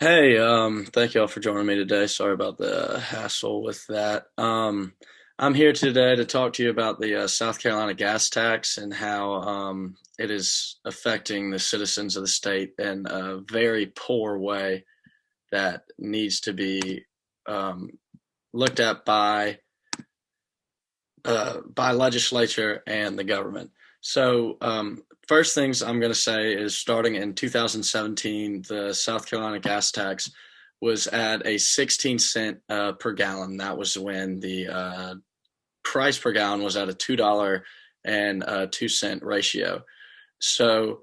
Hey, thank y'all for joining me today. Sorry about the hassle with that. I'm here today to talk to you about the South Carolina gas tax and how it is affecting the citizens of the state in a very poor way that needs to be um, looked at by legislature and the government. So, first things I'm going to say is starting in 2017, the South Carolina gas tax was at a 16 cent per gallon. That was when the price per gallon was at a $2.02 ratio. So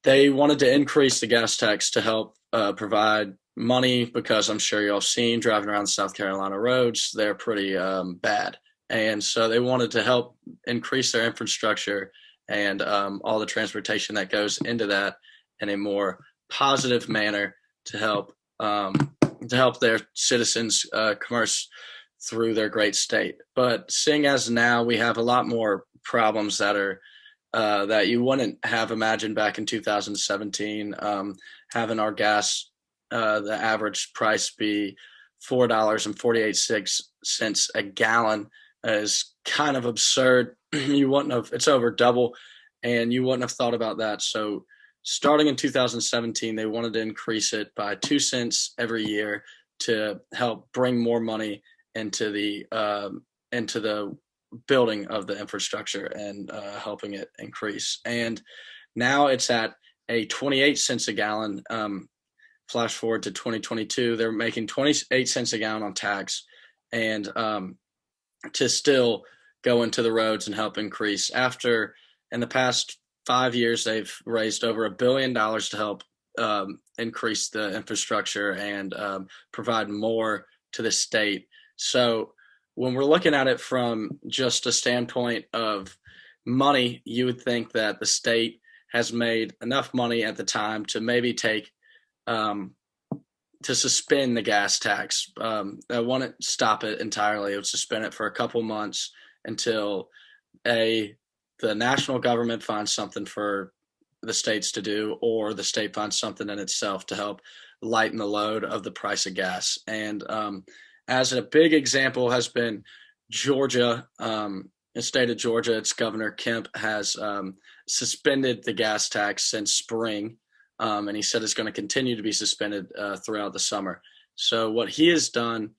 they wanted to increase the gas tax to help provide money because I'm sure y'all have seen driving around the South Carolina roads, they're pretty bad. And so they wanted to help increase their infrastructure and all the transportation that goes into that in a more positive manner to help their citizens commerce through their great state. But seeing as now we have a lot more problems that you wouldn't have imagined back in 2017. Having our gas, the average price be $4.48 a gallon is kind of absurd. You wouldn't have, it's over double, and you wouldn't have thought about that. So, starting in 2017, they wanted to increase it by 2 cents every year to help bring more money into the building of the infrastructure and helping it increase. And now it's at a 28 cents a gallon. Flash forward to 2022, they're making 28 cents a gallon on tax, and to still go into the roads and help increase. After in the past 5 years, they've raised over $1 billion to help increase the infrastructure and provide more to the state. So when we're looking at it from just a standpoint of money, you would think that the state has made enough money at the time to maybe take um, to suspend the gas tax. I wouldn't stop it entirely. It would suspend it for a couple months until a the national government finds something for the states to do, or the state finds something in itself to help lighten the load of the price of gas. And as a big example has been Georgia. The state of Georgia, its Governor Kemp has suspended the gas tax since spring, and he said it's going to continue to be suspended throughout the summer. So what he has done,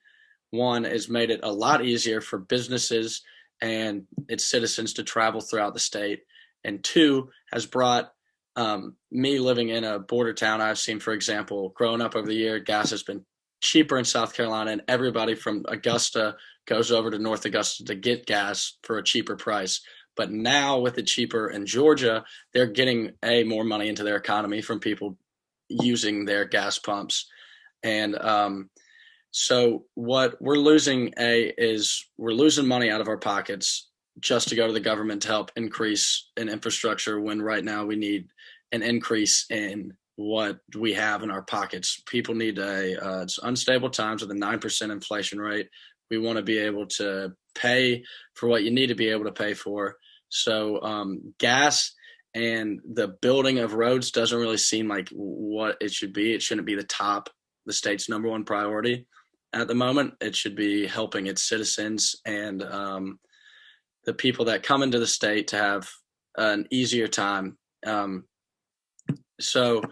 one, is made it a lot easier for businesses and its citizens to travel throughout the state, and two, has brought me living in a border town. I've seen, for example, growing up over the year, gas has been cheaper in South Carolina, and everybody from Augusta goes over to North Augusta to get gas for a cheaper price. But now, with it cheaper in Georgia, they're getting more money into their economy from people using their gas pumps. And so, what we're losing is we're losing money out of our pockets just to go to the government to help increase in infrastructure when right now we need an increase in what we have in our pockets. People need it's unstable times with a 9% inflation rate. We want to be able to pay for what you need to be able to pay for. So gas and the building of roads doesn't really seem like what it should be. It shouldn't be the state's number one priority at the moment. It should be helping its citizens and the people that come into the state to have an easier time. So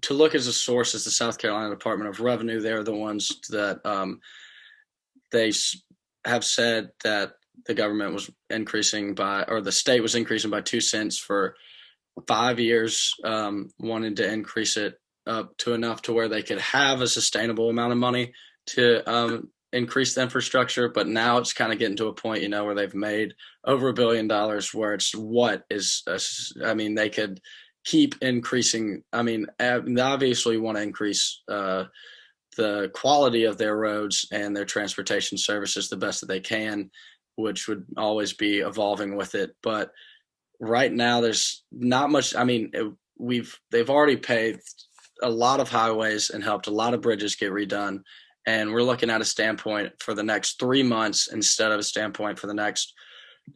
to look as a source as the South Carolina Department of Revenue, they're the ones that they have said that the government was increasing by, or the state was increasing by 2 cents for 5 years, wanted to increase it up to enough to where they could have a sustainable amount of money to increase the infrastructure. But now it's kind of getting to a point, where they've made over $1 billion, where it's I mean, they could keep increasing. I mean, they obviously want to increase the quality of their roads and their transportation services the best that they can, which would always be evolving with it. But right now, there's not much. I mean, they've already paved a lot of highways and helped a lot of bridges get redone, and we're looking at a standpoint for the next 3 months instead of a standpoint for the next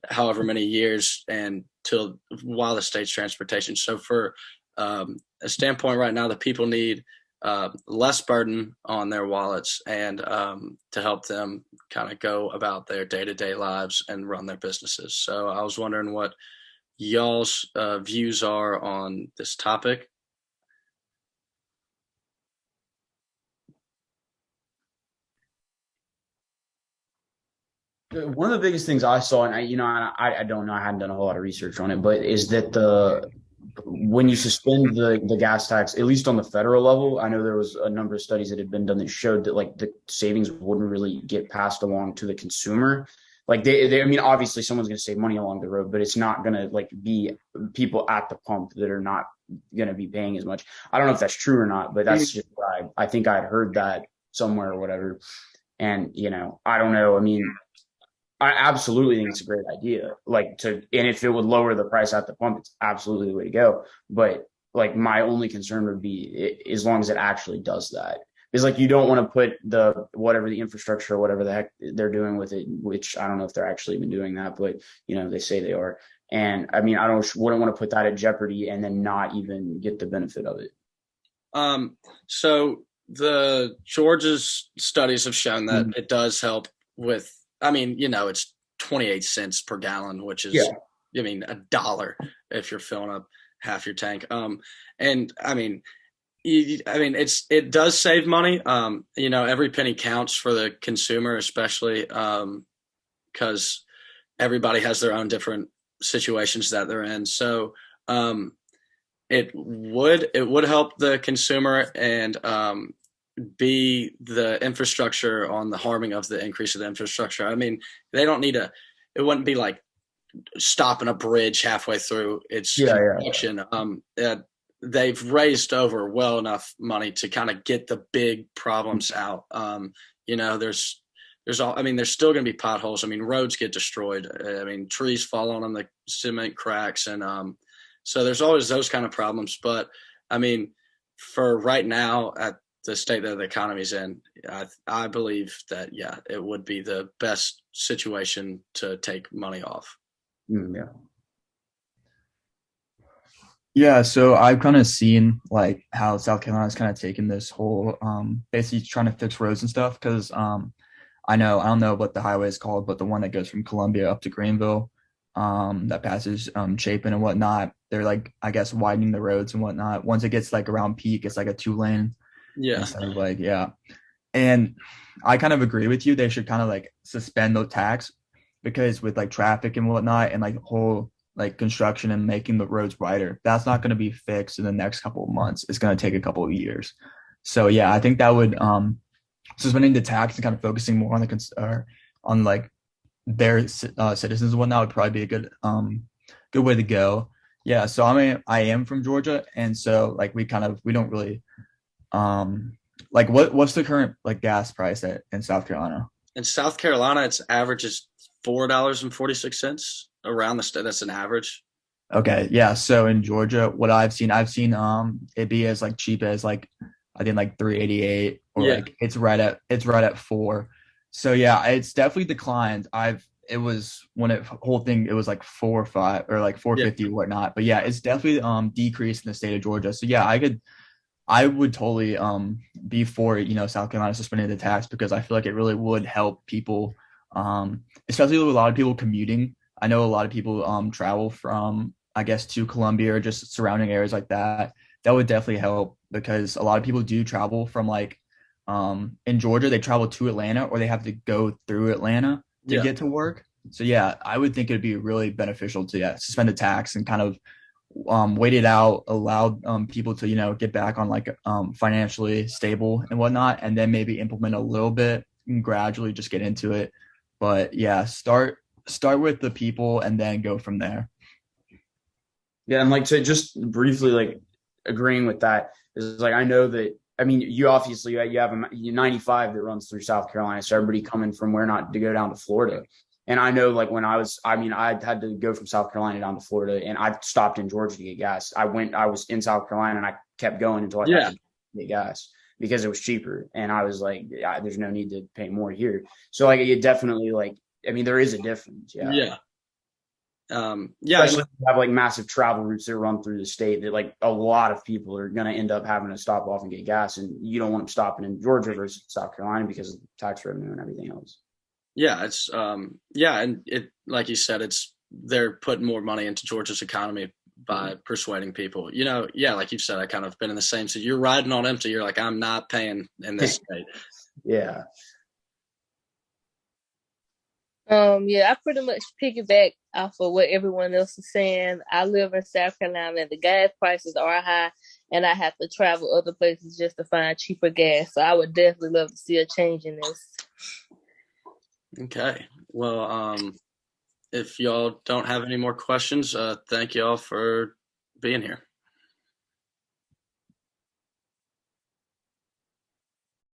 however many years and till while the state's transportation. So for a standpoint right now, the people need less burden on their wallets and to help them kind of go about their day-to-day lives and run their businesses. So I was wondering what y'all's views are on this topic. One of the biggest things I saw, and I don't know, I hadn't done a whole lot of research on it, but is that the when you suspend the gas tax, at least on the federal level, I know there was a number of studies that had been done that showed that like the savings wouldn't really get passed along to the consumer. Like I mean, obviously someone's going to save money along the road, but it's not going to like be people at the pump that are not going to be paying as much. I don't know if that's true or not, but that's just what I think I'd heard that somewhere or whatever. And I don't know. I mean, I absolutely think it's a great idea. And if it would lower the price at the pump, it's absolutely the way to go. But like, my only concern would be as long as it actually does that. Because like, you don't want to put the infrastructure or whatever the heck they're doing with it, which I don't know if they're actually even doing that, but they say they are. And I mean, wouldn't want to put that at jeopardy and then not even get the benefit of it. So the Georgia's studies have shown that Mhm. it does help with, I mean, it's 28 cents per gallon, which is, Yeah. I mean, a dollar if you're filling up half your tank. And I mean, it does save money. Every penny counts for the consumer, especially because everybody has their own different situations that they're in. So it would help the consumer and be the infrastructure on the harming of the increase of the infrastructure. I mean, they don't need to. It wouldn't be like stopping a bridge halfway through its Yeah. Yeah. construction. They've raised over well enough money to kind of get the big problems out. There's all. I mean, there's still going to be potholes. I mean, roads get destroyed. I mean, trees fall on them, the cement cracks, and so there's always those kind of problems. But I mean, for right now, at the state that the economy's in, I believe that yeah, it would be the best situation to take money off. Yeah. Yeah, so I've kind of seen like how South Carolina's kind of taken this whole basically trying to fix roads and stuff because I don't know what the highway is called, but the one that goes from Columbia up to Greenville, that passes Chapin and whatnot. They're like I guess widening the roads and whatnot. Once it gets like around peak, it's like a 2 lane Yeah, instead of like yeah. And I kind of agree with you. They should kind of like suspend the tax because with like traffic and whatnot and like whole like construction and making the roads wider, that's not going to be fixed in the next couple of months. It's going to take a couple of years. So yeah, I think that would suspending the tax and kind of focusing more on on like their citizens and whatnot would probably be a good way to go. Yeah, so I am from Georgia, and so like we don't really like what's the current like gas price in South Carolina? in South Carolina, its average is $4.46 around the state. That's an average. Okay, yeah. So in Georgia, what I've seen it be as like cheap as like I think like 388 or Yeah, like it's right at four. So yeah, it's definitely declined. It was when it whole thing it was like 4 or 5 or like yeah. 450 or whatnot. But yeah, it's definitely decreased in the state of Georgia. So yeah, I would totally be for South Carolina suspending the tax because I feel like it really would help people, especially with a lot of people commuting. I know a lot of people travel from I guess to Columbia or just surrounding areas like that. That would definitely help because a lot of people do travel from like in Georgia they travel to Atlanta or they have to go through Atlanta to Yeah. get to work. So yeah, I would think it'd be really beneficial to suspend the tax and kind of waited out, allowed people to get back on like financially stable and whatnot, and then maybe implement a little bit and gradually just get into it. But yeah, start with the people and then go from there. Yeah, and like to just briefly like agreeing with that is like I know that I mean you obviously you have a 95 that runs through South Carolina, so everybody coming from where not to go down to Florida. And I know like when I mean I had to go from South Carolina down to Florida, and I stopped in Georgia to get gas. I was in South Carolina and I kept going until I got Yeah. to get gas because it was cheaper, and I was like, yeah, there's no need to pay more here. So like it definitely like I mean there is a difference, yeah. Yeah. Yeah, Especially if you have like massive travel routes that run through the state that like a lot of people are going to end up having to stop off and get gas. And you don't want them stopping in Georgia versus South Carolina because of tax revenue and everything else. yeah, it's and it like you said, they're putting more money into Georgia's economy by persuading people. Yeah, like you said, I kind of been in the same. So you're riding on empty. You're like, I'm not paying in this state. Yeah. Yeah, I pretty much piggyback off of what everyone else is saying. I live in South Carolina and the gas prices are high and I have to travel other places just to find cheaper gas. So I would definitely love to see a change in this. Okay. Well, if y'all don't have any more questions, thank y'all for being here.